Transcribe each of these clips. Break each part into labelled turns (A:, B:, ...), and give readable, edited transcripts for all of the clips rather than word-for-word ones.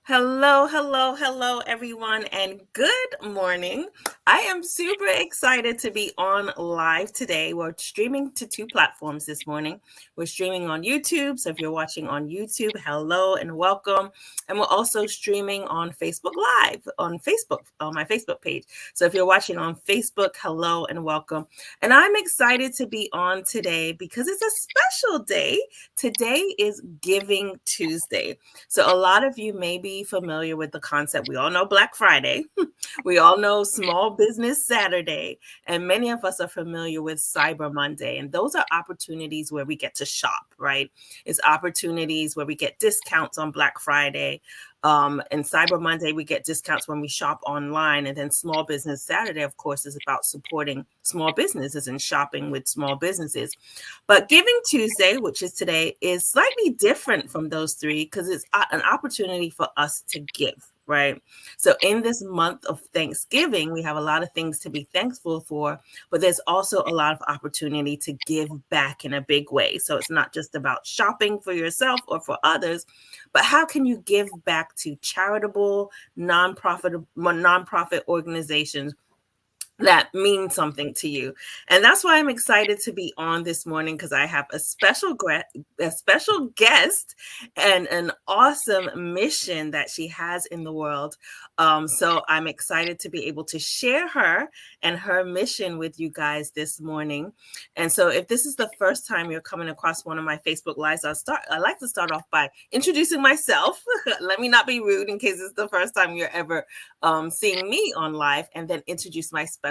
A: Hello, hello, hello, everyone, and good morning. I am super excited to be on live today. We're streaming to two platforms this morning. We're streaming on YouTube. So if you're watching on YouTube, hello and welcome. And we're also streaming on Facebook Live on Facebook, on my Facebook page. So if you're watching on Facebook, hello and welcome. And I'm excited to be on today because it's a special day. Today is Giving Tuesday. So a lot of you may be familiar with the concept. We all know Black Friday. We all know Small Business Saturday. And many of us are familiar with Cyber Monday. And those are opportunities where we get to shop, right? It's opportunities where we get discounts on Black Friday. And Cyber Monday, we get discounts when we shop online. And then Small Business Saturday, of course, is about supporting small businesses and shopping with small businesses. But Giving Tuesday, which is today, is slightly different from those three because it's an opportunity for us to give, right? So in this month of Thanksgiving, we have a lot of things to be thankful for, but there's also a lot of opportunity to give back in a big way. So it's not just about shopping for yourself or for others, but how can you give back to charitable, nonprofit organizations that mean something to you. And that's why I'm excited to be on this morning because I have a special guest and an awesome mission that she has in the world. So I'm excited to be able to share her and her mission with you guys this morning. And so if this is the first time you're coming across one of my Facebook Lives, I like to start off by introducing myself. Let me not be rude in case it's the first time you're ever seeing me on live, and then introduce my special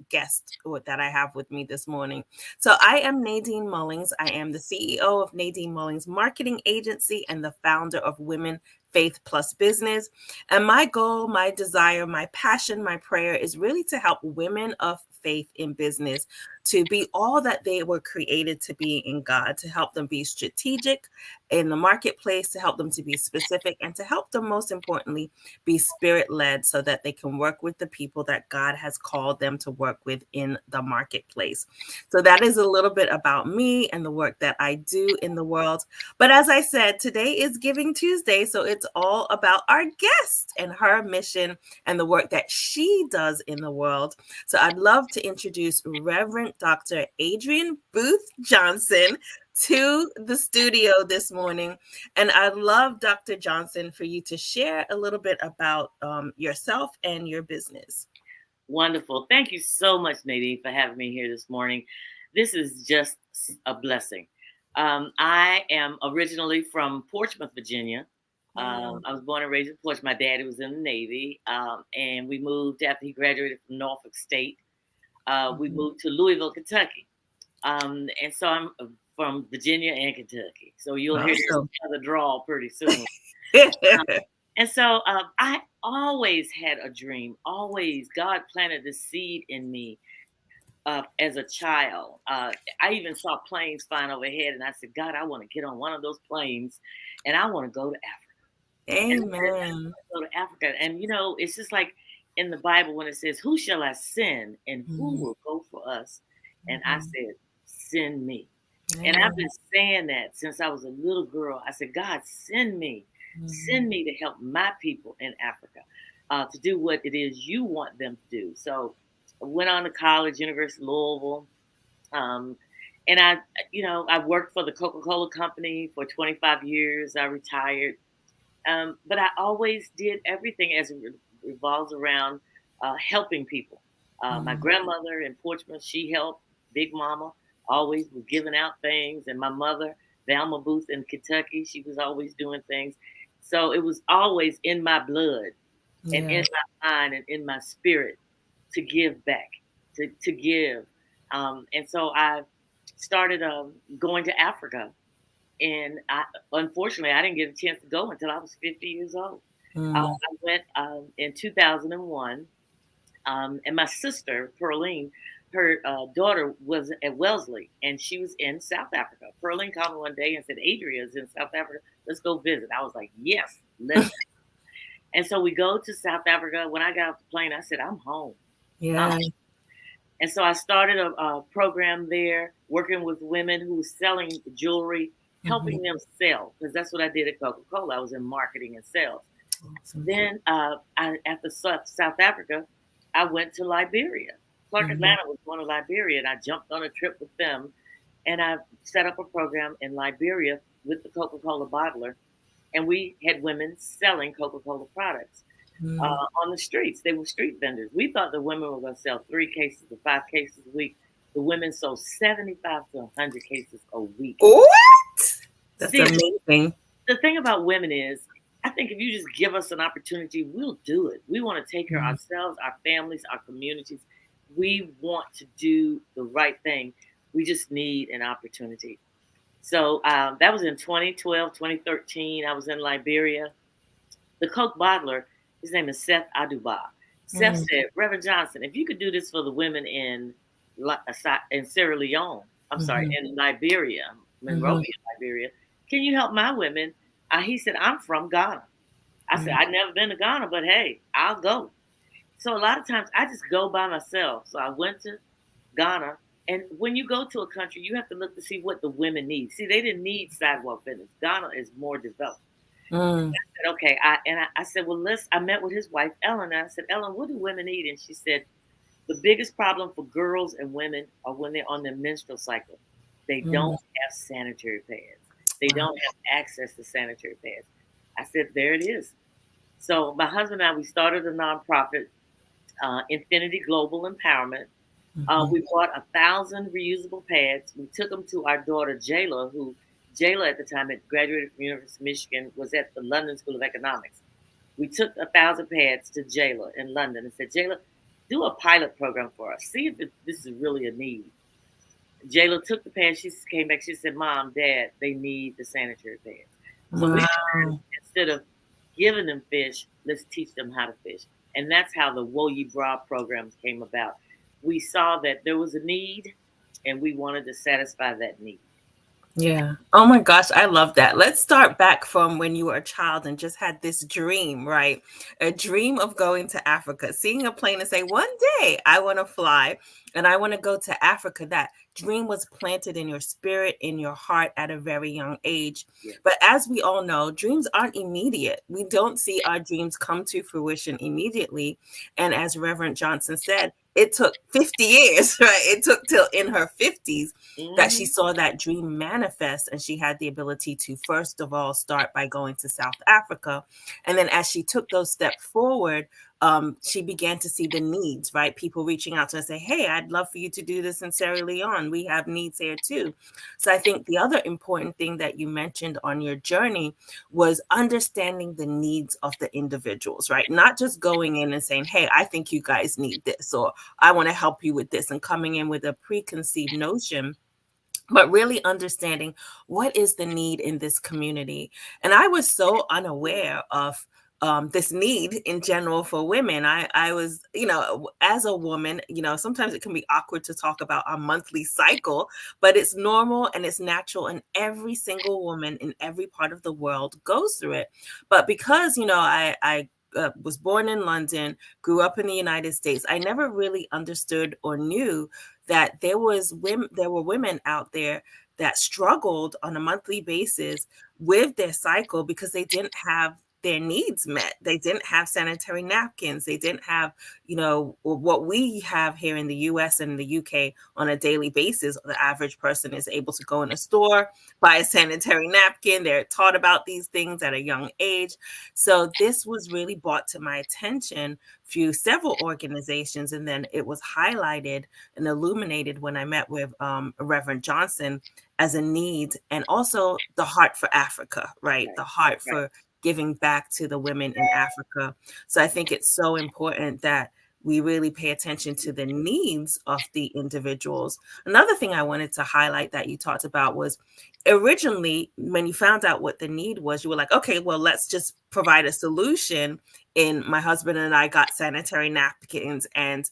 A: guest that I have with me this morning. So I am Nadine Mullings. I am the CEO of Nadine Mullings Marketing Agency and the founder of Women Faith Plus Business. And my goal, my desire, my passion, my prayer is really to help women of faith in business to be all that they were created to be in God, to help them be strategic in the marketplace, to help them to be specific, and to help them, most importantly, be spirit-led so that they can work with the people that God has called them to work with in the marketplace. So that is a little bit about me and the work that I do in the world. But as I said, today is Giving Tuesday, so it's all about our guest and her mission and the work that she does in the world. So I'd love to introduce Reverend Dr. Adrienne Booth Johnson to the studio this morning. And I'd love, Dr. Johnson, for you to share a little bit about yourself and your business.
B: Wonderful. Thank you so much, Nadine, for having me here this morning. This is just a blessing. I am originally from Portsmouth, Virginia. I was born and raised in Portsmouth. My daddy was in the Navy, and we moved after he graduated from Norfolk State. We moved to Louisville, Kentucky. And so I'm from Virginia and Kentucky. So you'll hear the drawl pretty soon. And so I always had a dream. Always, God planted the seed in me as a child. I even saw planes flying overhead, and I said, God, I want to get on one of those planes, and I want to go to Africa.
A: Amen.
B: Go to Africa, and it's just like in the Bible when it says, "Who shall I send, and who will go for us?" And I said, "Send me." And I've been saying that since I was a little girl. I said, God, send me. Send me to help my people in Africa to do what it is you want them to do. So I went on to college, University of Louisville. And I worked for the Coca-Cola company for 25 years. I retired. But I always did everything as it revolves around helping people. My grandmother in Portsmouth, she helped Big Mama, always was giving out things. And my mother, Velma Booth in Kentucky, she was always doing things. So it was always in my blood and in my mind and in my spirit to give back, to give. And so I started going to Africa. And unfortunately, I didn't get a chance to go until I was 50 years old. I went in 2001. And my sister, Pearline, her daughter was at Wellesley, and she was in South Africa. Pearline called me one day and said, Adrienne's in South Africa. Let's go visit. I was like, yes, let's. And so we go to South Africa. When I got off the plane, I said, I'm home.
A: Yeah.
B: And so I started a program there, working with women who were selling jewelry, helping them sell, because that's what I did at Coca-Cola. I was in marketing and sales.
A: awesome.
B: Then after South Africa, I went to Liberia. Clark
A: Mhm.
B: Atlanta was one of Liberia, and I jumped on a trip with them, and I set up a program in Liberia with the Coca-Cola bottler, and we had women selling Coca-Cola products
A: Mm.
B: on the streets. They were street vendors. We thought the women were going to sell 3 cases to 5 cases a week. The women sold 75 to 100 cases a week.
A: What? That's
B: See,
A: amazing.
B: the thing about women is, I think if you just give us an opportunity, we'll do it. We want to take care of
A: Mhm.
B: ourselves, our families, our communities. We want to do the right thing. We just need an opportunity. So that was in 2012, 2013. I was in Liberia. The Coke bottler, his name is Seth Aduba. Seth
A: Mm.
B: said, Reverend Johnson, if you could do this for the women in Sierra Leone, I'm sorry,
A: Mhm.
B: in Liberia, Monrovia,
A: Mhm.
B: Liberia, can you help my women? He said, I'm from Ghana. I said,
A: Mm.
B: I've never been to Ghana, but hey, I'll go. So a lot of times I just go by myself. So I went to Ghana. And when you go to a country, you have to look to see what the women need. See, they didn't need sidewalk fitness. Ghana is more developed.
A: Mm.
B: Said, okay. I said, well, I met with his wife, Ellen. And I said, Ellen, what do women need? And she said, the biggest problem for girls and women are when they're on their menstrual cycle. They don't
A: Mm.
B: have sanitary pads. They
A: Wow.
B: don't have access to sanitary pads. I said, there it is. So my husband and I, we started a nonprofit, Infinity Global Empowerment.
A: Mhm.
B: We bought 1,000 reusable pads. We took them to our daughter Jayla, who Jayla at the time had graduated from University of Michigan, was at the London School of Economics. We took 1,000 pads to Jayla in London and said, Jayla, do a pilot program for us. See if this is really a need. Jayla took the pads. She came back. She said, Mom, Dad, they need the sanitary pads. So we decided,
A: Wow.
B: instead of giving them fish, let's teach them how to fish. And that's how the Woe Ye Bra program came about. We saw that there was a need, and we wanted to satisfy that need.
A: Yeah. Oh my gosh, I love that. Let's start back from when you were a child and just had this dream, right? A dream of going to Africa, seeing a plane and say, one day I want to fly and I want to go to Africa. That dream was planted in your spirit, in your heart at a very young age.
B: Yes.
A: But as we all know, dreams aren't immediate. We don't see our dreams come to fruition immediately. And as Reverend Johnson said, it took 50 years, right? It took till in her 50s that she
B: Mm-hmm.
A: saw that dream manifest, and she had the ability to first of all start by going to South Africa, and then as she took those steps forward, she began to see the needs, right? People reaching out to her and say, hey, I'd love for you to do this in Sierra Leone, we have needs here too. So I think the other important thing that you mentioned on your journey was understanding the needs of the individuals, right? Not just going in and saying, hey, I think you guys need this, or I want to help you with this, and coming in with a preconceived notion, but really understanding what is the need in this community. And I was so unaware of this need in general for women. I was, as a woman, sometimes it can be awkward to talk about our monthly cycle, but it's normal and it's natural. And every single woman in every part of the world goes through it. But because, I was born in London, grew up in the United States, I never really understood or knew that there were women out there that struggled on a monthly basis with their cycle because they didn't have their needs met. They didn't have sanitary napkins. They didn't have, what we have here in the US and the UK on a daily basis. The average person is able to go in a store, buy a sanitary napkin. They're taught about these things at a young age. So this was really brought to my attention through several organizations, and then it was highlighted and illuminated when I met with Reverend Johnson as a need, and also the heart for Africa, right?
B: Right.
A: The heart
B: Right.
A: for giving back to the women in Africa. So I think it's so important that we really pay attention to the needs of the individuals. Another thing I wanted to highlight that you talked about was originally when you found out what the need was, you were like, okay, well, let's just provide a solution. And my husband and I got sanitary napkins, and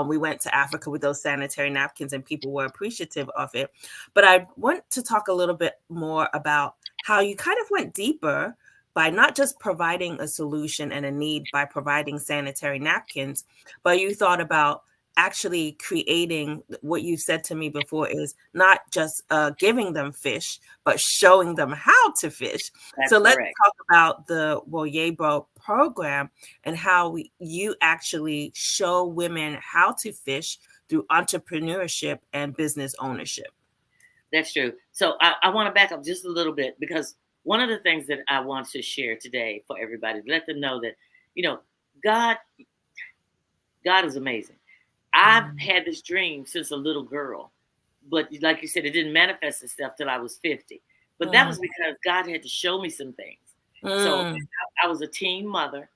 A: we went to Africa with those sanitary napkins, and people were appreciative of it. But I want to talk a little bit more about how you kind of went deeper by not just providing a solution and a need by providing sanitary napkins, but you thought about actually creating what you said to me before is not just giving them fish, but showing them how to fish. So
B: That's
A: let's
B: correct.
A: talk about the Woyebo program and how you actually show women how to fish through entrepreneurship and business ownership.
B: That's true. So I want to back up just a little bit because one of the things that I want to share today for everybody, let them know that, you know, God, God is amazing. I've
A: Mm,
B: had this dream since a little girl, but like you said, it didn't manifest itself till I was 50. But that
A: mm,
B: was because God had to show me some things. So
A: mm,
B: I was a teen mother.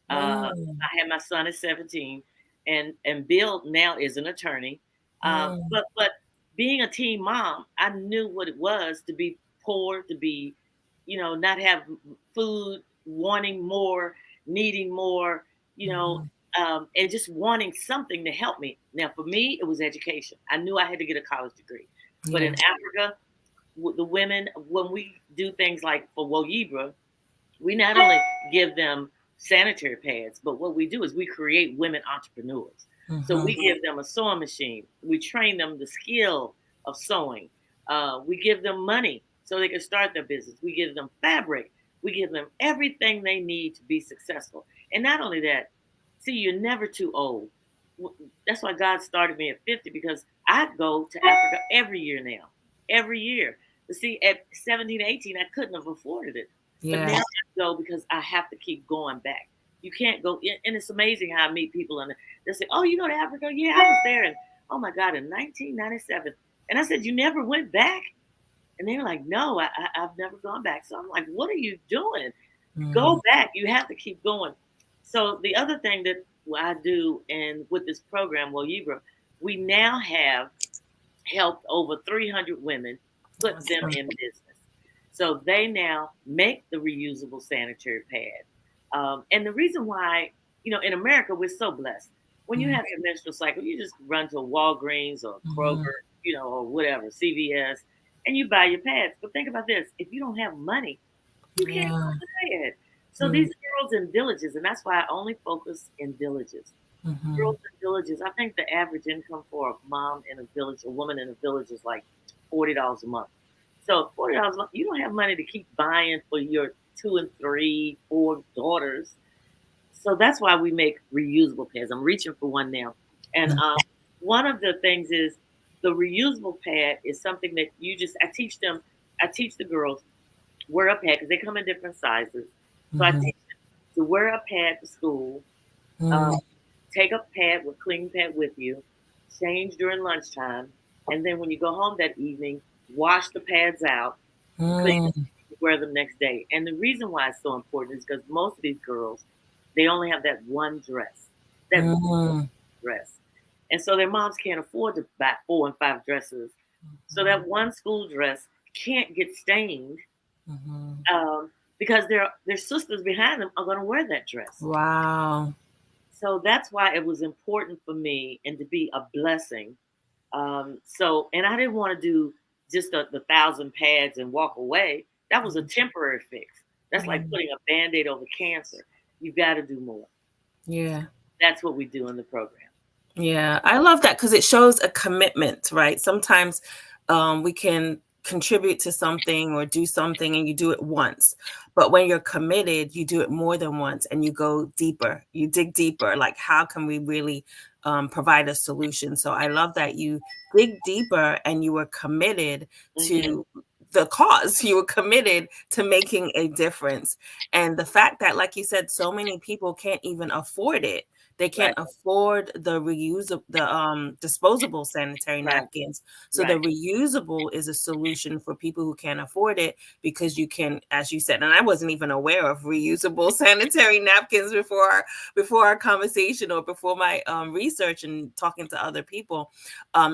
A: mm,
B: I had my son at 17, and Bill now is an attorney.
A: mm,
B: But being a teen mom, I knew what it was to be poor, to be, not have food, wanting more, needing more, you know,
A: mhm.
B: and just wanting something to help me. Now, for me, it was education. I knew I had to get a college degree. But in
A: Yeah.
B: Africa, the women, when we do things like for Woyibra, we not only give them sanitary pads, but what we do is we create women entrepreneurs. So we
A: Mhm.
B: give them a sewing machine. We train them the skill of sewing. We give them money so they can start their business. We give them fabric. We give them everything they need to be successful. And not only that, see, you're never too old. That's why God started me at 50 because I go to Africa every year now. Every year. But see, at 17, 18, I couldn't have afforded it. But now
A: Yeah.
B: I go because I have to keep going back. You can't go, and it's amazing how I meet people and they say, "Oh, you go to Africa? Yeah, I was there." And oh my God, in 1997. And I said, "You never went back?" And they're like, "No, I've never gone back." So I'm like, "What are you doing?
A: Mm,
B: Go back. You have to keep going." So the other thing that I do, and with this program, well, Yibra, we now have helped over 300 women put them
A: awesome.
B: in business. So they now make the reusable sanitary pad. And the reason why, in America, we're so blessed. When you
A: Mm,
B: have your menstrual cycle, you just run to Walgreens or
A: mhm.
B: Kroger, or whatever, CVS, and you buy your pads. But think about this: if you don't have money, you can't
A: Yeah.
B: go buy it. So
A: Mm,
B: these girls in villages, and that's why I only focus in villages.
A: mhm.
B: Girls in villages, I think the average income for a mom in a village, a woman in a village, is like $40 a month. So $40 a month, you don't have money to keep buying for your two and three, four daughters. So that's why we make reusable pads. I'm reaching for one now, and
A: Mm,
B: one of the things is the reusable pad is something that you just. I teach them. I teach the girls wear a pad because they come in different sizes. So I
A: mhm.
B: teach them to wear a pad to school. Um,
A: Mm,
B: Take a pad with clean pad with you, change during lunchtime, and then when you go home that evening, wash the pads out, clean
A: mm,
B: them, wear them next day. And the reason why it's so important is because most of these girls, they only have that one dress, that one
A: mm,
B: dress, and so their moms can't afford to buy 4 and 5 dresses. So
A: mhm,
B: that one school dress can't get stained
A: mhm.
B: because their sisters behind them are going to wear that dress.
A: Wow.
B: So that's why it was important for me and to be a blessing. And I didn't want to do just the 1,000 pads and walk away. That was a temporary fix. That's like
A: Mm,
B: putting a band-aid over cancer. You've got to do more.
A: yeah.
B: That's what we do in the program.
A: Yeah, I love that because it shows a commitment, right? Sometimes we can contribute to something or do something and you do it once. But when you're committed, you do it more than once and you go deeper, you dig deeper. Like, how can we really provide a solution? So I love that you dig deeper and you were committed
B: Hmm.
A: to the cause, you were committed to making a difference. And the fact that, like you said, so many people can't even afford it, they can't
B: Right,
A: afford the disposable sanitary
B: right,
A: napkins. So the
B: right.
A: reusable is a solution for people who can't afford it because you can, as you said, and I wasn't even aware of reusable sanitary napkins before our conversation or before my research and talking to other people.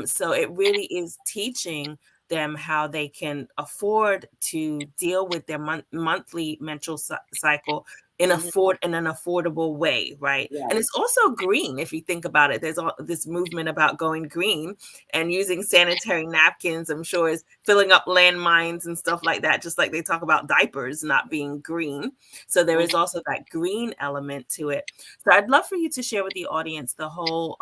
A: So it really is teaching them how they can afford to deal with their monthly menstrual cycle in
B: Mhm.
A: an affordable way, right? And
B: Right.
A: it's also green if you think about it. There's all this movement about going green and using sanitary napkins, I'm sure, is filling up landmines and stuff like that, just like they talk about diapers not being green. So there
B: Mhm.
A: is also that green element to it. So I'd love for you to share with the audience the whole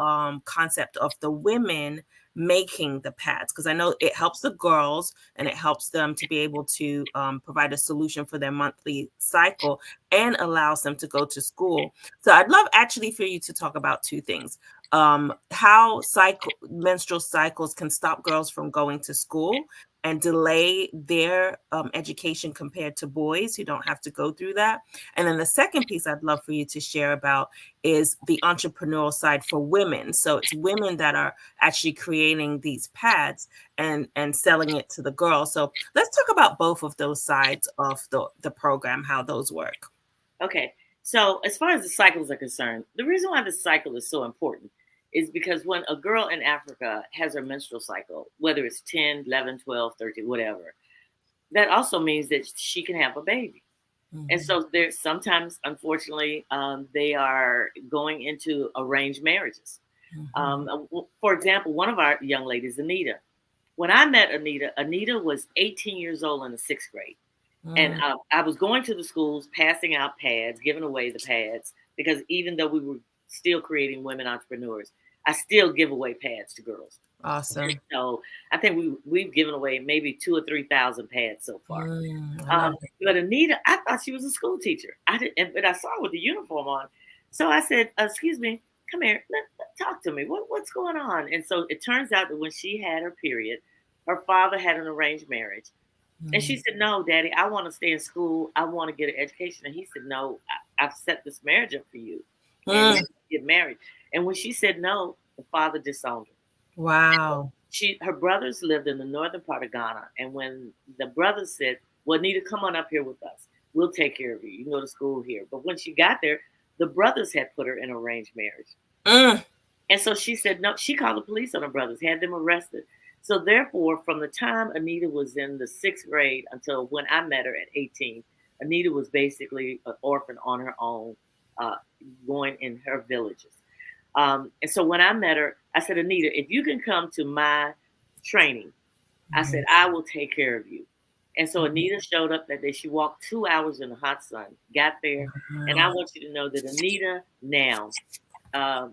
A: concept of the women making the pads, because I know it helps the girls and it helps them to be able to provide a solution for their monthly cycle and allows them to go to school. So I'd love actually for you to talk about two things. How menstrual cycles can stop girls from going to school and delay their education compared to boys who don't have to go through that. And then the second piece I'd love for you to share about is the entrepreneurial side for women. So it's women that are actually creating these pads and selling it to the girls. So let's talk about both of those sides of the program, how those work.
B: Okay. So, as far as the cycles are concerned, the reason why the cycle is so important is because when a girl in Africa has her menstrual cycle, whether it's 10, 11, 12, 13, whatever, that also means that she can have a baby. And
A: Mhm.
B: so, there's sometimes, unfortunately, they are going into arranged marriages.
A: Mhm.
B: For example, one of our young ladies, Anita, when I met Anita, Anita was 18 years old in the sixth grade. And
A: Mm.
B: I was going to the schools, passing out pads, giving away the pads, because even though we were still creating women entrepreneurs, I still give away pads to girls.
A: Awesome.
B: So I think we've given away maybe 2 or 3 thousand pads so far.
A: I love it.
B: But Anita, I thought she was a school teacher. I didn't, but I saw her with the uniform on. So I said, "Excuse me, come here, talk to me. What's going on?" And so it turns out that when she had her period, her father had an arranged marriage. And she
A: Mm.
B: said, "No, Daddy, I want to stay in school. I want to get an education." And he said, "No, I've set this marriage up for you, and
A: Mm.
B: get married." And when she said no, the father disowned her.
A: Wow.
B: Her brothers lived in the northern part of Ghana, and when the brothers said, "Well, Nita, come on up here with us. We'll take care of you. You can go to school here." But when she got there, the brothers had put her in arranged marriage.
A: Mm.
B: And so she said no. She called the police on her brothers, had them arrested. So therefore, from the time Anita was in the sixth grade until when I met her at 18, Anita was basically an orphan on her own, uh, going in her villages. And so when I met her, I said, "Anita, if you can come to my training," I
A: Mhm.
B: said, "I will take care of you." And so
A: Mhm.
B: Anita showed up that day. She walked 2 hours in the hot sun, got there. And I
A: Wow.
B: want you to know that Anita now,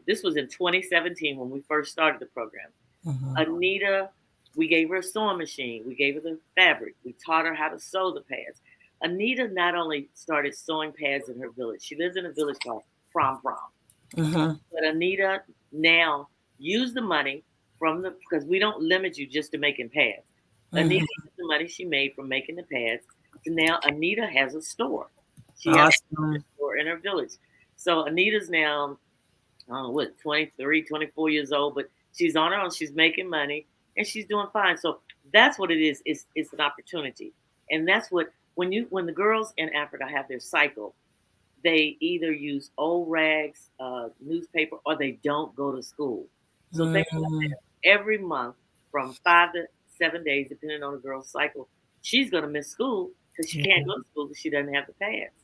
B: this was in 2017 when we first started the program.
A: Mhm.
B: Anita, we gave her a sewing machine, we gave her the fabric, we taught her how to sew the pads. Anita not only started sewing pads in her village, she lives in a village called Prom Prom.
A: Mhm.
B: But Anita now used the money from the, because we don't limit you just to making pads. Anita
A: Mhm.
B: used the money she made from making the pads. So now Anita has a store. She has a
A: Awesome.
B: store in her village. So Anita's now, I don't know what, 23, 24 years old, but she's on her own. She's making money and she's doing fine. So that's what it is. It's an opportunity. And that's what, when the girls in Africa have their cycle, they either use old rags, newspaper, or they don't go to school. So think about
A: Mm.
B: that. Every month from 5 to 7 days, depending on the girl's cycle, she's going to miss school because she
A: Yeah.
B: can't go to school because she doesn't have the pads.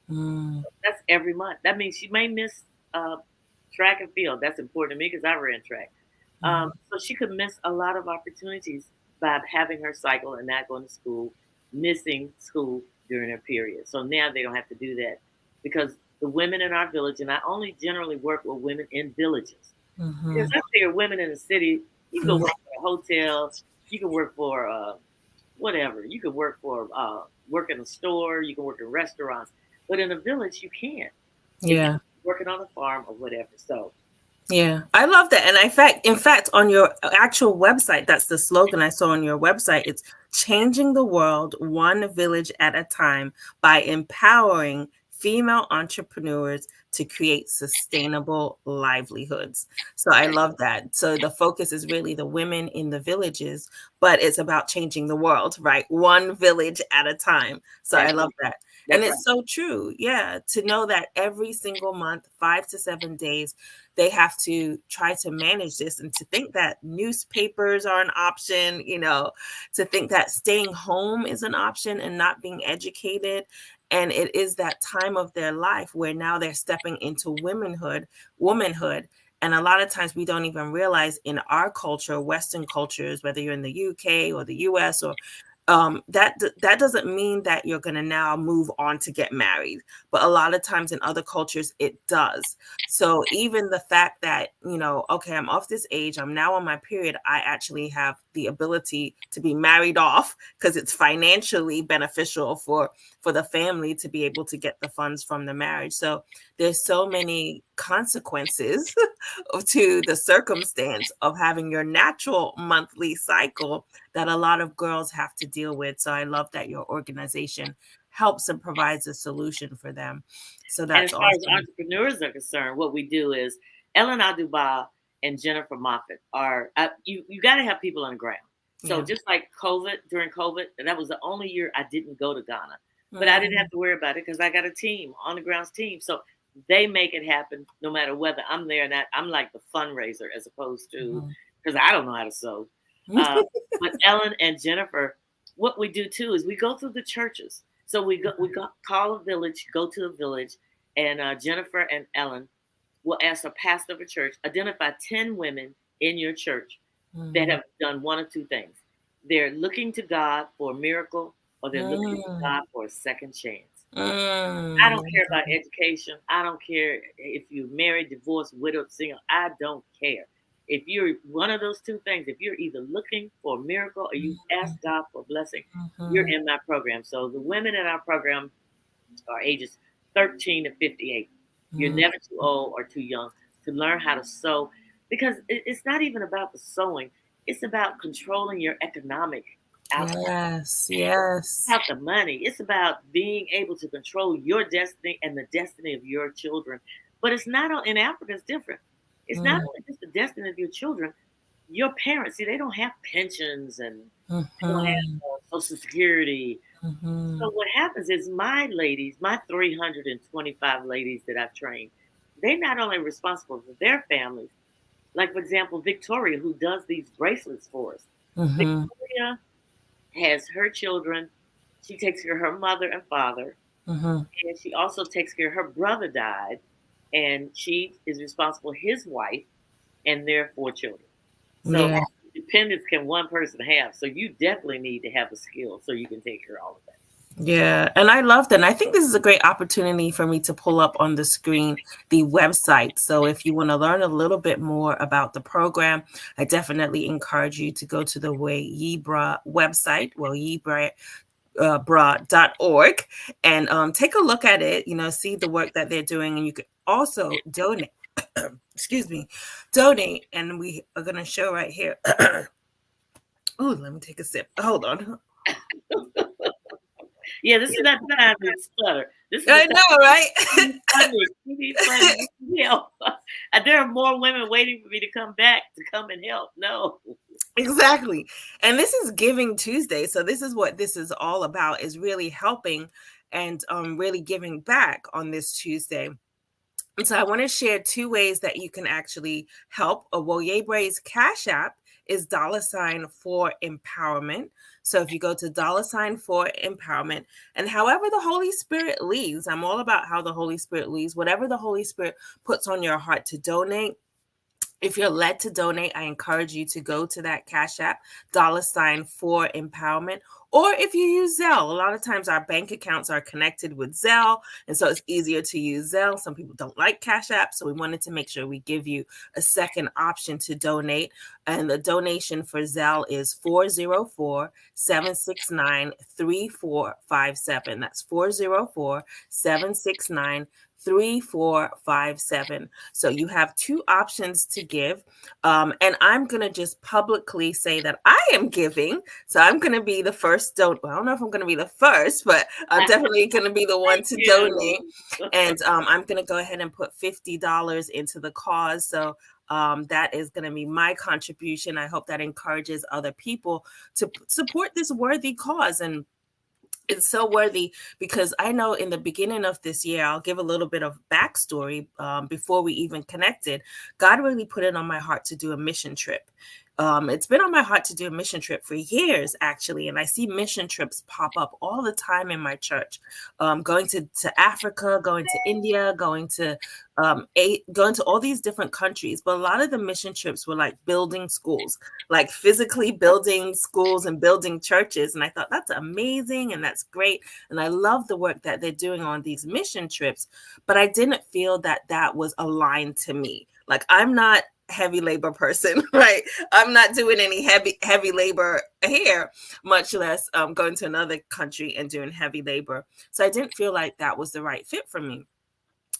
A: Mm.
B: That's every month. That means she may miss track and field. That's important to me because I ran track.
A: Mhm.
B: So she could miss a lot of opportunities by having her cycle and not going to school, missing school during her period. So now they don't have to do that because the women in our village, and I only generally work with women in villages because
A: Mhm.
B: I figure women in the city, you can go
A: Mhm.
B: work for a hotel, you can work for whatever, you can work in a store, you can work in restaurants, but in a village you can't if you're
A: Yeah.
B: working on a farm or whatever. So
A: Yeah, I love that. And in fact, on your actual website, that's the slogan I saw on your website. It's changing the world one village at a time by empowering female entrepreneurs to create sustainable livelihoods. So I love that. So the focus is really the women in the villages, but it's about changing the world, right? One village at a time. So I
B: that's
A: love
B: right.
A: that. And
B: That's right.
A: it's so true. Yeah. To know that every single month, 5 to 7 days, they have to try to manage this, and to think that newspapers are an option, to think that staying home is an option and not being educated. And it is that time of their life where now they're stepping into womanhood. And a lot of times we don't even realize in our culture, Western cultures, whether you're in the UK or the US, or that doesn't mean that you're going to now move on to get married. But a lot of times in other cultures, it does. So even the fact that, okay, I'm off this age, I'm now on my period, I actually have the ability to be married off because it's financially beneficial for the family to be able to get the funds from the marriage. So there's so many consequences to the circumstance of having your natural monthly cycle that a lot of girls have to deal with. So I love that your organization helps and provides a solution for them. So
B: And as
A: that's
B: far as
A: awesome.
B: entrepreneurs are concerned, what we do is Ellen Aduba and Jennifer Moffat are you got to have people on the ground. So
A: Yeah.
B: just like during COVID, and that was the only year I didn't go to Ghana, but I didn't have to worry about it because I got a team on the grounds team. So they make it happen no matter whether I'm there or not. I'm like the fundraiser as opposed to because I don't know how to sew. But Ellen and Jennifer, what we do too is we go through the churches. So we call a village, go to a village, and Jennifer and Ellen will ask a pastor of a church, identify 10 women in your church that have done one of two things. They're looking to God for a miracle, or they're looking to God for a second chance. I don't care about education. I don't care if you're married, divorced, widowed, single. I don't care. If you're one of those two things, if you're either looking for a miracle or you ask God for a blessing, you're in my program. So the women in our program are ages 13 to 58. You're never too old or too young to learn how to sew because it's not even about the sewing. It's about controlling your economic output.
A: Yes.
B: It's about the money. It's about being able to control your destiny and the destiny of your children. But it's not in Africa. It's different. It's not only just the destiny of your children. Your parents, see, they don't have pensions and they don't have Social Security. So what happens is my ladies, my 325 ladies that I've trained, they're not only responsible for their families. Like for example, Victoria, who does these bracelets for us. Victoria has her children. She takes care of her mother and father, and she also takes care of her brother died, and she is responsible for his wife and their 4 children. So
A: Yeah.
B: dependence can one person have. So you definitely need to have a skill so you can take care of all of that.
A: Yeah, and I love that. And I think this is a great opportunity for me to pull up on the screen the website. So if you want to learn a little bit more about the program, I definitely encourage you to go to the Yebra website, yebra.org, and take a look at it, see the work that they're doing. And you could also donate. Excuse me, donate. And we are going to show right here. Oh, let me take a sip. Hold on.
B: Yeah, this is not the time to stutter. This is
A: I know, right?
B: funny. Yeah. There are more women waiting for me to come back to come and help. No.
A: Exactly. And this is Giving Tuesday. So this is what this is all about, is really helping and really giving back on this Tuesday. And so I want to share 2 ways that you can actually help. Yebre's Cash App is $4empowerment. So if you go to $4empowerment, and however the Holy Spirit leads, I'm all about how the Holy Spirit leads, whatever the Holy Spirit puts on your heart to donate. If you're led to donate, I encourage you to go to that Cash App, $4empowerment. Or if you use Zelle, a lot of times our bank accounts are connected with Zelle, and so it's easier to use Zelle. Some people don't like Cash App, so we wanted to make sure we give you a second option to donate. And the donation for Zelle is 404-769-3457. That's 404-769-3457. So you have 2 options to give. And I'm going to just publicly say that I am giving. So I'm going to be the first I don't know if I'm going to be the first, but I'm definitely going to be the one to donate. And I'm going to go ahead and put $50 into the cause. So that is going to be my contribution. I hope that encourages other people to support this worthy cause. And it's so worthy because I know in the beginning of this year, I'll give a little bit of backstory before we even connected. God really put it on my heart to do a mission trip. It's been on my heart to do a mission trip for years, actually. And I see mission trips pop up all the time in my church. Going to Africa, going to India, going to all these different countries. But a lot of the mission trips were like building schools, like physically building schools and building churches. And I thought that's amazing and that's great. And I love the work that they're doing on these mission trips. But I didn't feel that that was aligned to me. Like, I'm not heavy labor person, right? I'm not doing any heavy labor here, much less going to another country and doing heavy labor. So I didn't feel like that was the right fit for me.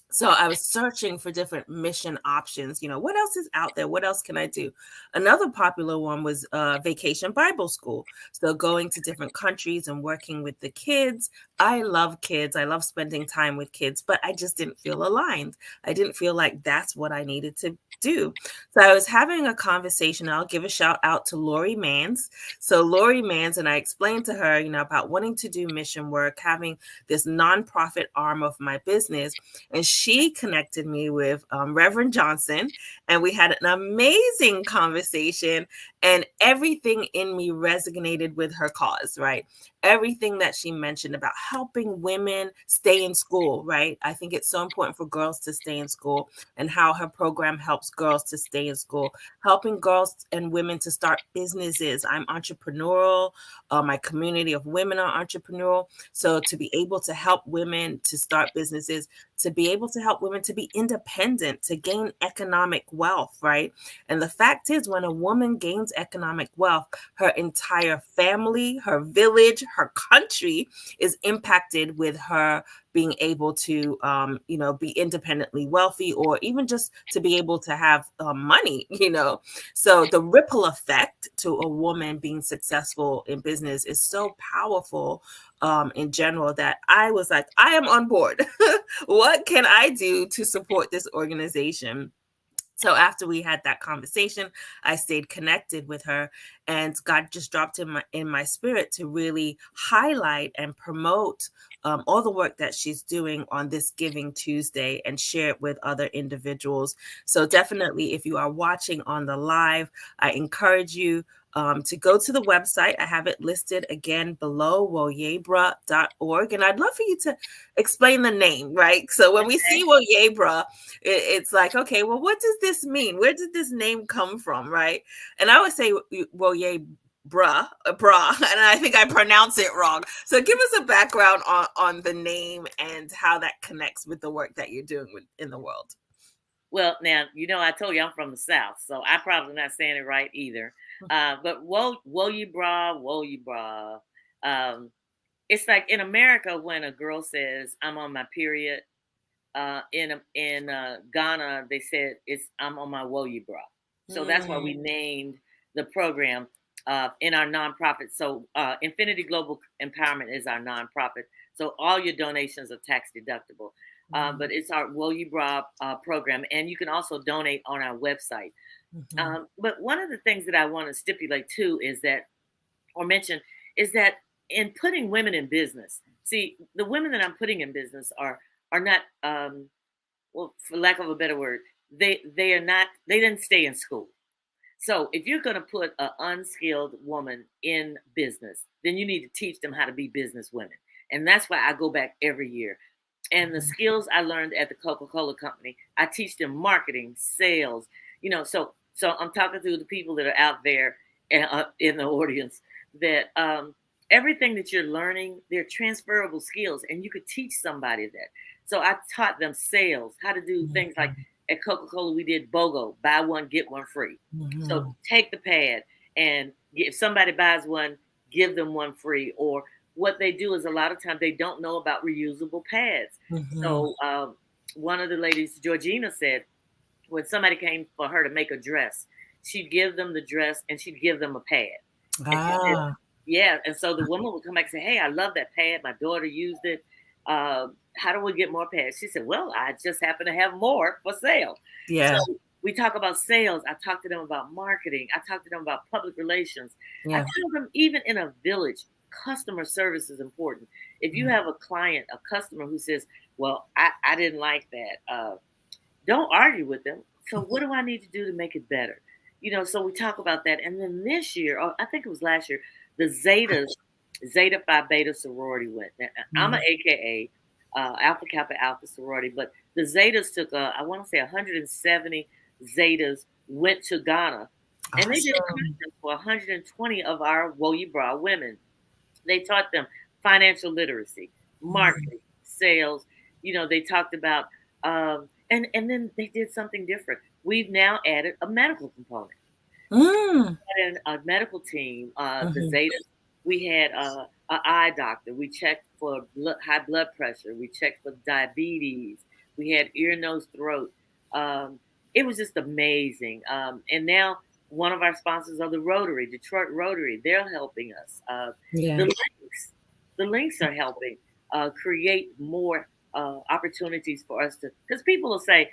A: So I was searching for different mission options. What else is out there? What else can I do? Another popular one was Vacation Bible School. So going to different countries and working with the kids. I love kids. I love spending time with kids, but I just didn't feel aligned. I didn't feel like that's what I needed to do. So I was having a conversation. I'll give a shout out to Lori Mans. So Lori Mans, and I explained to her, about wanting to do mission work, having this nonprofit arm of my business. And she connected me with Reverend Johnson, and we had an amazing conversation, and everything in me resonated with her cause, right? Everything that she mentioned about helping women stay in school, right? I think it's so important for girls to stay in school, and how her program helps girls to stay in school, helping girls and women to start businesses. I'm entrepreneurial. My community of women are entrepreneurial. So to be able to help women to start businesses, to be able to help women to be independent, to gain economic wealth, right? And the fact is, when a woman gains economic wealth, her entire family, her village, her country is impacted with her being able to, be independently wealthy, or even just to be able to have money. So the ripple effect to a woman being successful in business is so powerful in general, that I was like, I am on board. What can I do to support this organization? So after we had that conversation, I stayed connected with her, and God just dropped in my spirit to really highlight and promote all the work that she's doing on this Giving Tuesday, and share it with other individuals. So definitely, if you are watching on the live, I encourage you to go to the website. I have it listed again below, woyebra.org. And I'd love for you to explain the name, right? So when we see Woyebra, it's like, okay, well, what does this mean? Where did this name come from, right? And I would say Woyebra, and I think I pronounce it wrong. So give us a background on the name and how that connects with the work that you're doing in the world.
B: Well, now, I told you I'm from the South, so I'm probably not saying it right either. But woe you bra. It's like in America, when a girl says, I'm on my period, in Ghana, they said, I'm on my woe you bra. So that's why we named the program in our nonprofit. So Infinity Global Empowerment is our nonprofit. So all your donations are tax deductible. But it's our Woe You Bra program, and you can also donate on our website. But one of the things that I want to stipulate too is that, or mention, is that in putting women in business, see, the women that I'm putting in business are not, well, for lack of a better word, they didn't stay in school. So if you're going to put an unskilled woman in business, then you need to teach them how to be business women. And that's why I go back every year. And the skills I learned at the Coca-Cola company, I teach them marketing, sales, so I'm talking to the people that are out there in the audience, that everything that you're learning, they're transferable skills, and you could teach somebody that. So I taught them sales, how to do things like at Coca-Cola, we did BOGO, buy one, get one free. So take the pad, and if somebody buys one, give them one free. Or what they do is, a lot of times they don't know about reusable pads. So one of the ladies, Georgina, said when somebody came for her to make a dress, she'd give them the dress and she'd give them a pad. And she said, yeah. And so the woman would come back and say, hey, I love that pad. My daughter used it. How do we get more pads? She said, well, I just happen to have more for sale.
A: Yeah.
B: So we talk about sales. I talk to them about marketing. I talk to them about public relations. I tell them, even in a village, customer service is important. If you have a client, a customer who says, well, I didn't like that, don't argue with them. So what do I need to do to make it better? So we talk about that. And then this year, or I think it was last year, the Zeta Phi Beta sorority went. Now, I'm an AKA, Alpha Kappa Alpha sorority, but the Zetas took, I want to say 170 Zetas went to Ghana, and they did a
A: Awesome.
B: conference for 120 of our Woyi Bra women. They taught them financial literacy, marketing, sales. They talked about, and then they did something different. We've now added a medical component.
A: Mm.
B: And a medical team, the
A: Mhm.
B: Zetas. We had an eye doctor. We checked for high blood pressure. We checked for diabetes. We had ear, nose, throat. It was just amazing. And now one of our sponsors are the Rotary, Detroit Rotary. They're helping us. The
A: Yeah.
B: links are helping create more opportunities for us to. Because people will say,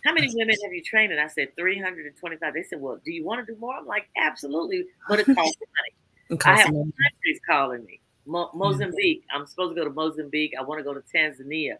B: how many women have you trained? And I said 325. They said, well, do you want to do more? I'm like, absolutely, but it costs money.
A: It
B: I
A: costs
B: have
A: money.
B: countries calling me.
A: Yeah.
B: Mozambique. I'm supposed to go to Mozambique. I want to go to Tanzania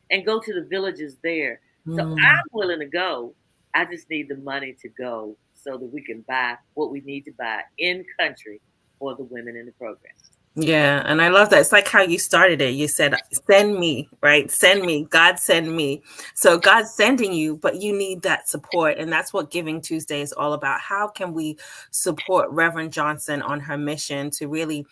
B: and go to the villages there. So
A: Mm.
B: I'm willing to go. I just need the money to go so that we can buy what we need to buy in country for the women in the program.
A: Yeah, and I love that. It's like how you started it. You said, "Send me," right? Send me. God send me. So God's sending you, but you need that support, and that's what Giving Tuesday is all about. How can we support Reverend Johnson on her mission to really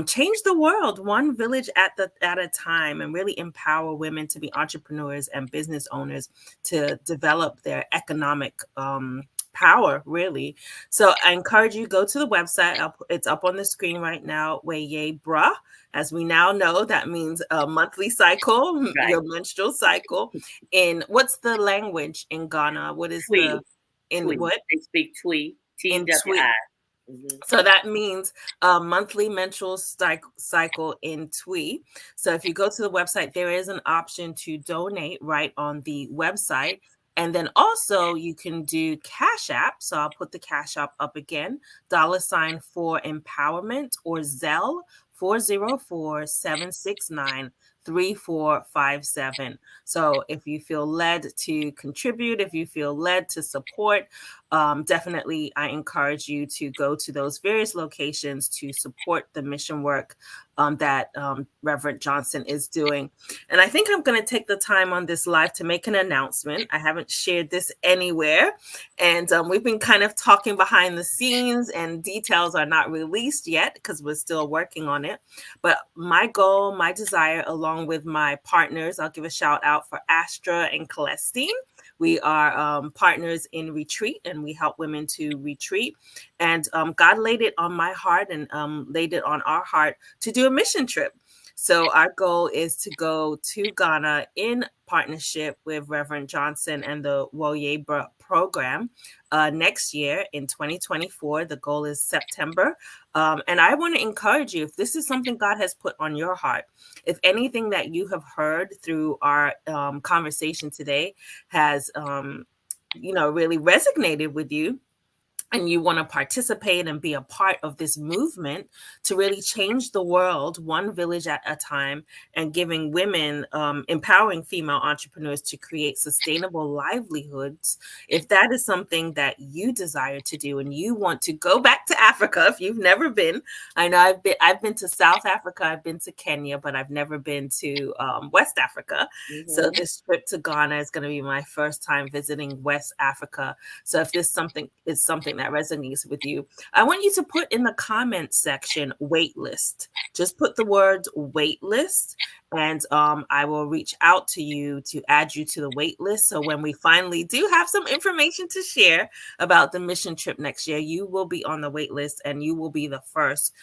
A: change the world, one village at a time, and really empower women to be entrepreneurs and business owners to develop their economic power, really. So I encourage you, go to the website. It's up on the screen right now. Weye Bra, as we now know, that means a monthly cycle,
B: Right.
A: your menstrual cycle. In what's the language in Ghana? What is the
B: Twee.
A: in
B: Twee.
A: what
B: They speak Twee.
A: in Twi?
B: TWI. Mm-hmm.
A: So that means a monthly menstrual cycle in Twi. So if you go to the website, there is an option to donate right on the website. And then also you can do Cash App. So I'll put the Cash App up again, $ for empowerment, or Zelle 404-769-3457. So if you feel led to contribute, if you feel led to support, definitely I encourage you to go to those various locations to support the mission work that Reverend Johnson is doing. And I think I'm going to take the time on this live to make an announcement. I haven't shared this anywhere, and we've been kind of talking behind the scenes, and details are not released yet because we're still working on it. But my goal, my desire, along with my partners, I'll give a shout out for Astra and Celestine. We are partners in retreat, and we help women to retreat. And God laid it on my heart and laid it on our heart to do a mission trip. So our goal is to go to Ghana in partnership with Reverend Johnson and the Woye program next year in 2024. The goal is September. And I want to encourage you, if this is something God has put on your heart, if anything that you have heard through our conversation today has, really resonated with you, and you want to participate and be a part of this movement to really change the world one village at a time, and giving women, empowering female entrepreneurs to create sustainable livelihoods, if that is something that you desire to do and you want to go back to Africa, if you've never been, I know I've been to South Africa, I've been to Kenya, but I've never been to West Africa. So
B: Mm-hmm.
A: this trip to Ghana is going to be my first time visiting West Africa. So if this something is something that resonates with you, I want you to put in the comment section wait list. Just put the word wait list, and I will reach out to you to add you to the wait list. So when we finally do have some information to share about the mission trip next year, you will be on the wait list, and you will be the first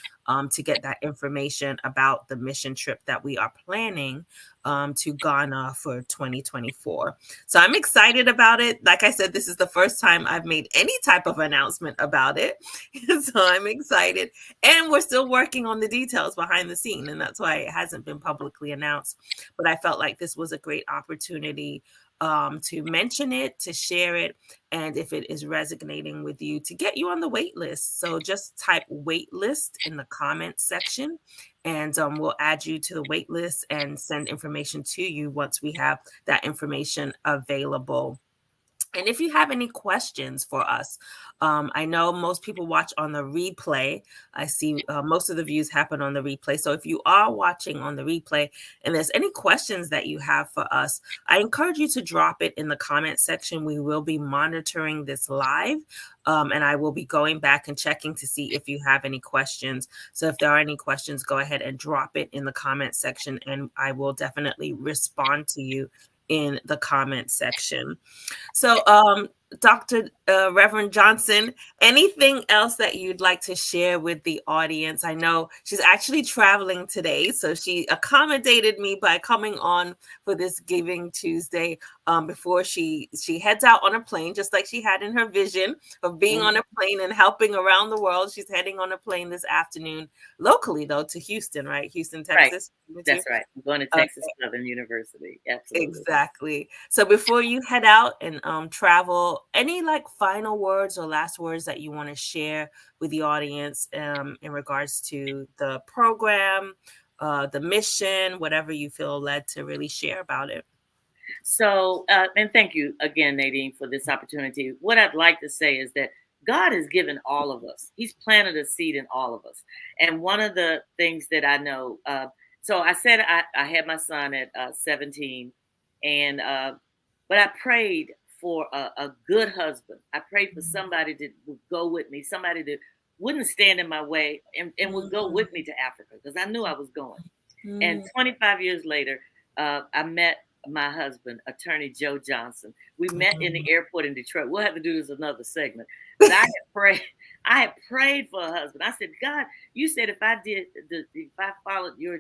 A: to get that information about the mission trip that we are planning to Ghana for 2024. So I'm excited about it. Like I said, this is the first time I've made any type of announcement about it. So I'm excited. And we're still working on the details behind the scene, and that's why it hasn't been publicly announced. But I felt like this was a great opportunity to mention it, to share it, and if it is resonating with you, to get you on the wait list. So just type wait list in the comment section, and we'll add you to the wait list and send information to you once we have that information available. And if you have any questions for us, I know most people watch on the replay. I see most of the views happen on the replay. So if you are watching on the replay and there's any questions that you have for us, I encourage you to drop it in the comment section. We will be monitoring this live, and I will be going back and checking to see if you have any questions. So if there are any questions, go ahead and drop it in the comment section, and I will definitely respond to you in the comment section. So, Dr. Reverend Johnson, anything else that you'd like to share with the audience? I know she's actually traveling today, so she accommodated me by coming on for this Giving Tuesday before she heads out on a plane, just like she had in her vision of being on a plane and helping around the world. She's heading on a plane this afternoon, locally though, to Houston, right? Houston, Texas.
B: Right. That's right. I'm going to Texas Southern University. Absolutely.
A: Exactly. So before you head out and travel, any like final words or last words that you want to share with the audience in regards to the program, the mission, whatever you feel led to really share about it?
B: So, and thank you again, Nadine, for this opportunity. What I'd like to say is that God has given all of us, He's planted a seed in all of us. And one of the things that I know, so I said I had my son at 17, and but I prayed for a good husband. I prayed for somebody that would go with me, somebody that wouldn't stand in my way and would go with me to Africa, because I knew I was going. And 25 years later, I met my husband, attorney Joe Johnson. We met in the airport in Detroit. We'll have to do this another segment. But I had prayed for a husband. I said, God, you said if I followed your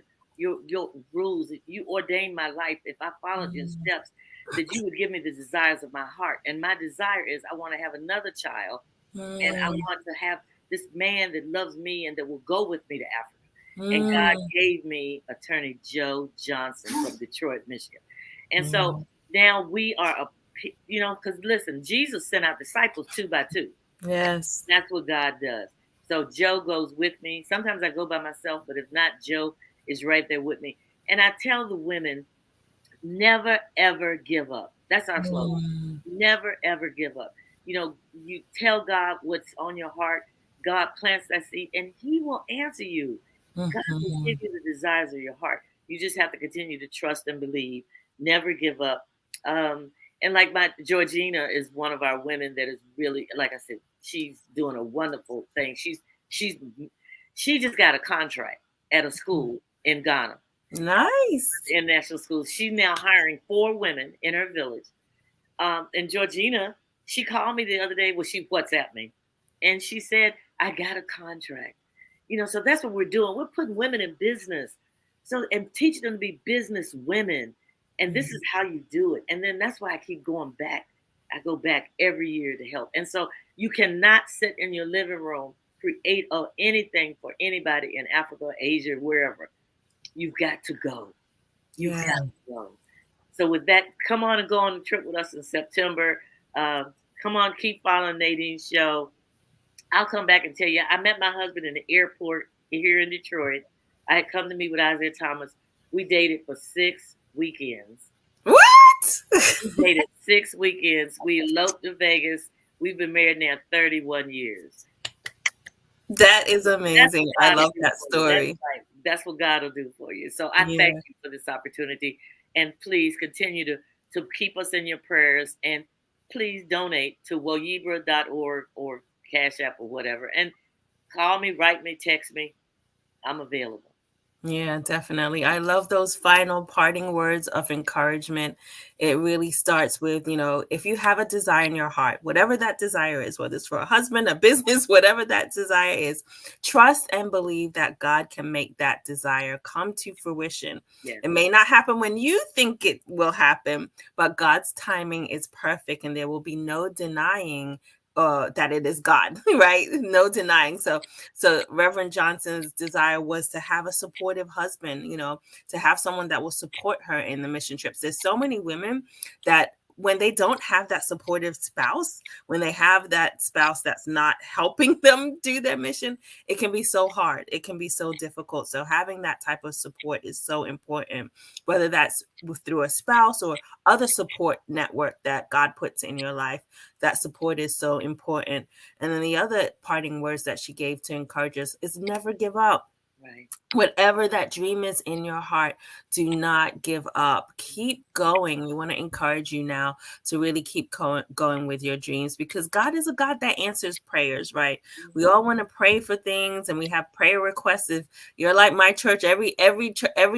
B: rules, if you ordained my life, if I followed your steps, that you would give me the desires of my heart. And my desire is I want to have another child, and I want to have this man that loves me and that will go with me to Africa. And God gave me attorney Joe Johnson from Detroit, Michigan. And so now we are because listen, Jesus sent out disciples 2 by 2.
A: Yes.
B: That's what God does. So Joe goes with me. Sometimes I go by myself, but if not, Joe is right there with me. And I tell the women, never, ever give up. That's our slogan. Never, ever give up. You tell God what's on your heart. God plants that seed and He will answer you. God will give you the desires of your heart. You just have to continue to trust and believe. Never give up. And like my Georgina is one of our women that is really, like I said, she's doing a wonderful thing. She just got a contract at a school in Ghana.
A: Nice.
B: International school. She's now hiring 4 women in her village. And Georgina, she called me the other day. Well, she WhatsApped me, and she said, I got a contract. So that's what we're doing. We're putting women in business. And teaching them to be business women. And this is how you do it. And then that's why I keep going back. I go back every year to help. And so you cannot sit in your living room, create anything for anybody in Africa, Asia, wherever. You've got to go. You've got to go. So with that, come on and go on the trip with us in September. Come on, keep following Nadine's show. I'll come back and tell you, I met my husband in the airport here in Detroit. I had come to meet with Isaiah Thomas. We dated for 6 weekends.
A: What?
B: We dated 6 weekends. We eloped to Vegas. We've been married now 31 years.
A: That is amazing. I love that story.
B: That's what God will do for you. So I thank you for this opportunity. And please continue to keep us in your prayers. And please donate to woyibra.org or Cash App or whatever. And call me, write me, text me. I'm available.
A: Yeah, definitely. I love those final parting words of encouragement. It really starts with, if you have a desire in your heart, whatever that desire is, whether it's for a husband, a business, whatever that desire is, trust and believe that God can make that desire come to fruition.
B: Yes.
A: It may not happen when you think it will happen, but God's timing is perfect and there will be no denying that it is God, right? No denying. So Reverend Johnson's desire was to have a supportive husband, to have someone that will support her in the mission trips. There's so many women that when they don't have that supportive spouse, when they have that spouse that's not helping them do their mission, it can be so hard. It can be so difficult. So having that type of support is so important, whether that's through a spouse or other support network that God puts in your life. That support is so important. And then the other parting words that she gave to encourage us is never give up.
B: Right.
A: Whatever that dream is in your heart, do not give up. Keep going. We want to encourage you now to really keep going with your dreams, because God is a God that answers prayers, right? We all want to pray for things, and we have prayer requests. If you're like my church, every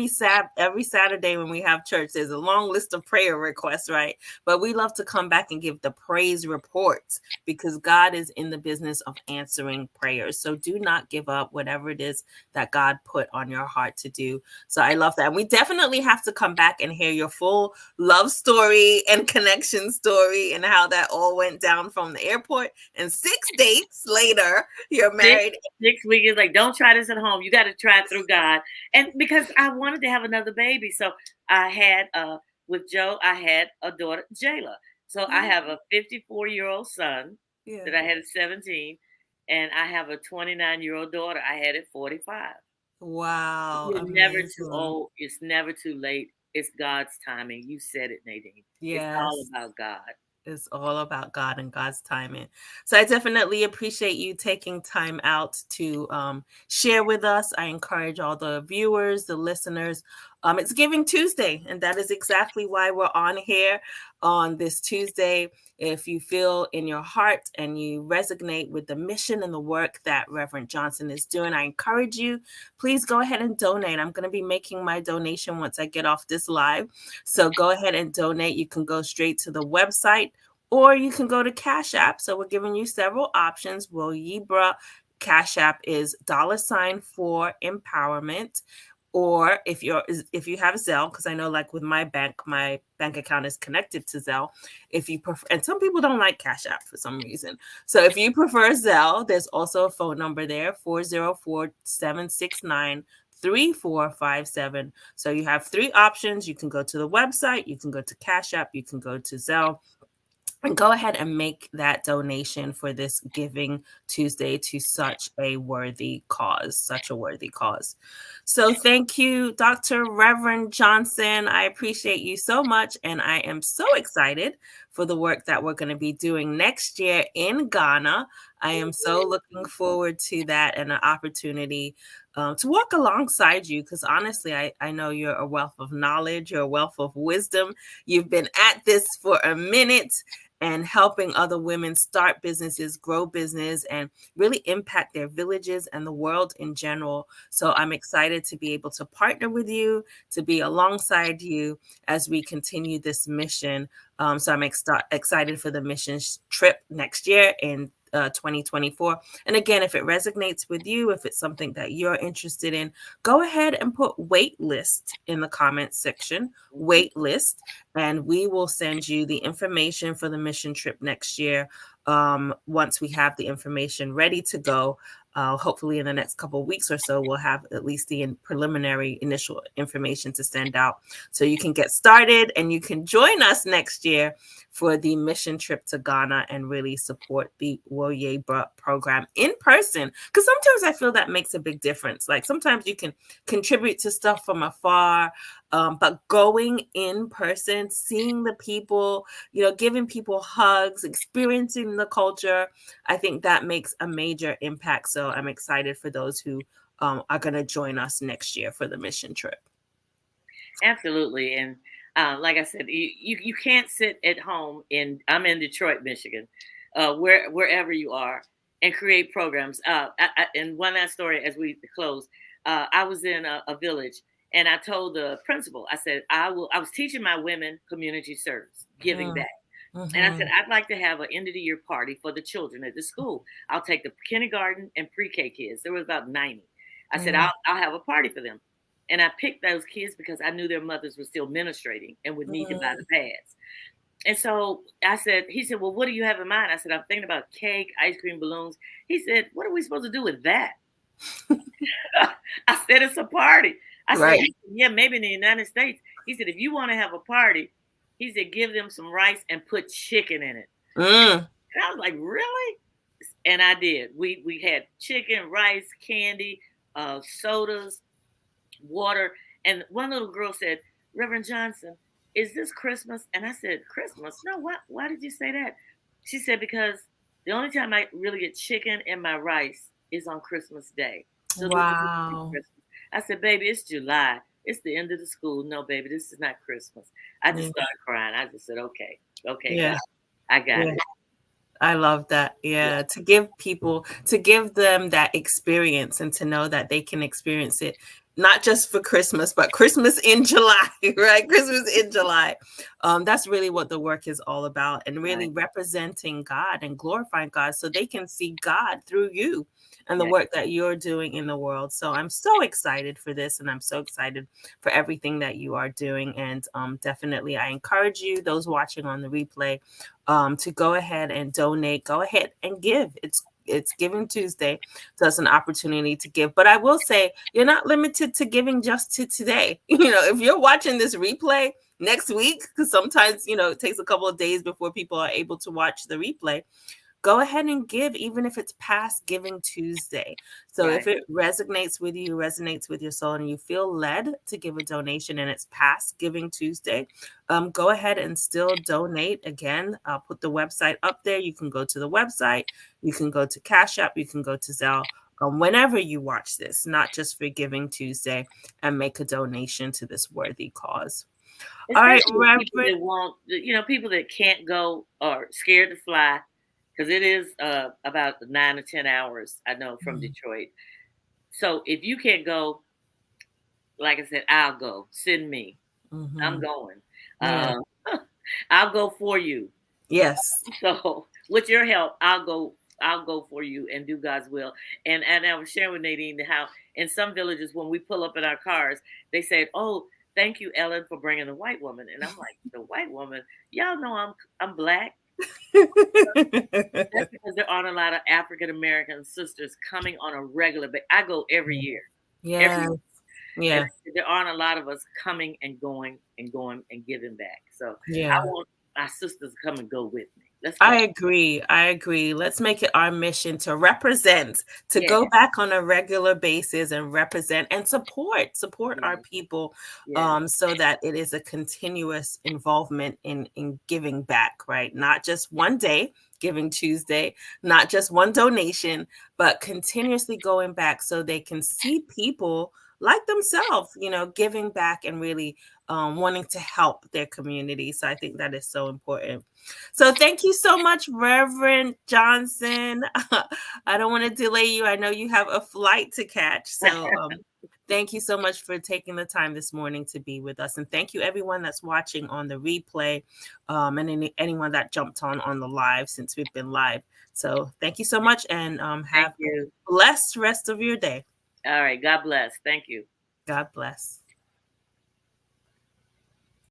A: Saturday when we have church, there's a long list of prayer requests, right? But we love to come back and give the praise reports, because God is in the business of answering prayers. So do not give up, whatever it is that God put on your heart to do. So I love that. And we definitely have to come back and hear your full love story and connection story, and how that all went down from the airport. And 6 dates later, you're married.
B: 6 weeks. Like, don't try this at home. You got to try it through God. And because I wanted to have another baby. So I had, with Joe, I had a daughter, Jayla. So I have a 54-year-old son that I had at 17. And I have a 29-year-old daughter I had at 45.
A: Wow.
B: You're never too old. It's never too late. It's God's timing. You said it, Nadine.
A: Yes.
B: It's all about God.
A: It's all about God and God's timing. So I definitely appreciate you taking time out to share with us. I encourage all the viewers, the listeners. It's Giving Tuesday, and that is exactly why we're on here on this Tuesday. If you feel in your heart and you resonate with the mission and the work that Reverend Johnson is doing, I encourage you, please go ahead and donate. I'm going to be making my donation once I get off this live. So go ahead and donate. You can go straight to the website, or you can go to Cash App. So we're giving you several options. Will Yebra Cash App is $for empowerment. Or if you have Zelle, because I know, like with my bank account is connected to Zelle. If you prefer, and some people don't like Cash App for some reason. So if you prefer Zelle, there's also a phone number there, 404-769-3457. So you have 3 options. You can go to the website, you can go to Cash App, you can go to Zelle. And go ahead and make that donation for this Giving Tuesday to such a worthy cause. So thank you, Dr. Reverend Johnson. I appreciate you so much. And I am so excited for the work that we're going to be doing next year in Ghana. I am so looking forward to that, and an opportunity to walk alongside you, because honestly, I know you're a wealth of knowledge, you're a wealth of wisdom. You've been at this for a minute, and helping other women start businesses, grow business, and really impact their villages and the world in general. So I'm excited to be able to partner with you, to be alongside you as we continue this mission. So I'm excited for the mission trip next year in 2024. And again, if it resonates with you, if it's something that you're interested in, go ahead and put wait list in the comments section, wait list, and we will send you the information for the mission trip next year. Once we have the information ready to go, hopefully in the next couple of weeks or so, we'll have at least the preliminary initial information to send out, so you can get started and you can join us next year for the mission trip to Ghana and really support the Wo Yebra program in person. Because sometimes I feel that makes a big difference. Like sometimes you can contribute to stuff from afar, but going in person, seeing the people, giving people hugs, experiencing the culture, I think that makes a major impact. So I'm excited for those who are going to join us next year for the mission trip.
B: Absolutely. And like I said, you can't sit at home I'm in Detroit, Michigan, wherever you are, and create programs. And one last story as we close. I was in a village, and I told the principal, I said, I was teaching my women community service, giving back. Mm-hmm. And I said, I'd like to have an end of the year party for the children at the school. I'll take the kindergarten and pre-K kids. There was about 90. I said, I'll have a party for them. And I picked those kids because I knew their mothers were still ministrating and would need to buy the pads. And so he said, well, what do you have in mind? I said, I'm thinking about cake, ice cream, balloons. He said, what are we supposed to do with that? I said, it's a party. I said, yeah, maybe in the United States. He said, if you want to have a party, He said, give them some rice and put chicken in it.
A: Mm.
B: And I was like, really? And I did. We had chicken, rice, candy, sodas, water. And one little girl said, Reverend Johnson, is this Christmas? And I said, Christmas? No, what? Why did you say that? She said, because the only time I really get chicken in my rice is on Christmas Day. So this is
A: Wow.
B: Christmas. I said, baby, it's July. It's the end of the school. No, baby, this is not Christmas. I just
A: Yeah.
B: started crying. I just said, okay,
A: Yeah.
B: God, I got
A: Yeah.
B: it.
A: I love that. Yeah. To give them that experience and to know that they can experience it, not just for Christmas, but Christmas in July, right? Christmas in July. That's really what the work is all about, and really
B: Right.
A: representing God and glorifying God so they can see God through you and the
B: Yeah.
A: work that you're doing in the world. So I'm so excited for this, and I'm so excited for everything that you are doing. And definitely, I encourage you, those watching on the replay, to go ahead and donate. Go ahead and give. It's Giving Tuesday, so it's an opportunity to give. But I will say, you're not limited to giving just to today. If you're watching this replay next week, because sometimes it takes a couple of days before people are able to watch the replay. Go ahead and give, even if it's past Giving Tuesday. So
B: Right.
A: if it resonates with you, resonates with your soul, and you feel led to give a donation and it's past Giving Tuesday, go ahead and still donate. Again, I'll put the website up there. You can go to the website. You can go to Cash App. You can go to Zelle. Whenever you watch this, not just for Giving Tuesday, and make a donation to this worthy cause. All right,
B: Especially with people
A: Reverend.
B: that won't, people that can't go or scared to fly, because it is about 9 or 10 hours, I know, from Detroit. So if you can't go, like I said, I'll go. Send me. I'm going.
A: Yeah.
B: I'll go for you.
A: Yes.
B: So with your help, I'll go. I'll go for you and do God's will. And I was sharing with Nadine how in some villages when we pull up in our cars, they said, "Oh, thank you, Ellen, for bringing the white woman." And I'm like, "The white woman? Y'all know I'm black." That's because there aren't a lot of African American sisters coming on a regular basis. I go every year. Every
A: Yeah.
B: year. And
A: Yeah.
B: there aren't a lot of us coming and going and going and giving back. So I
A: Yeah.
B: want my sisters to come and go with me. Let's go.
A: I agree. Let's make it our mission to represent, to
B: Yeah,
A: go back on a regular basis and represent and support
B: yeah,
A: our people,
B: yeah,
A: so that it is a continuous involvement in giving back, right? Not just one day, Giving Tuesday, not just one donation, but continuously going back so they can see people like themselves, giving back and really wanting to help their community. So I think that is so important. So thank you so much, Reverend Johnson. I don't want to delay you. I know you have a flight to catch. So thank you so much for taking the time this morning to be with us. And thank you, everyone that's watching on the replay, and anyone that jumped on the live since we've been live. So thank you so much, and
B: Thank
A: have a
B: you.
A: blessed rest of your day.
B: All right. God bless. Thank you.
A: God bless.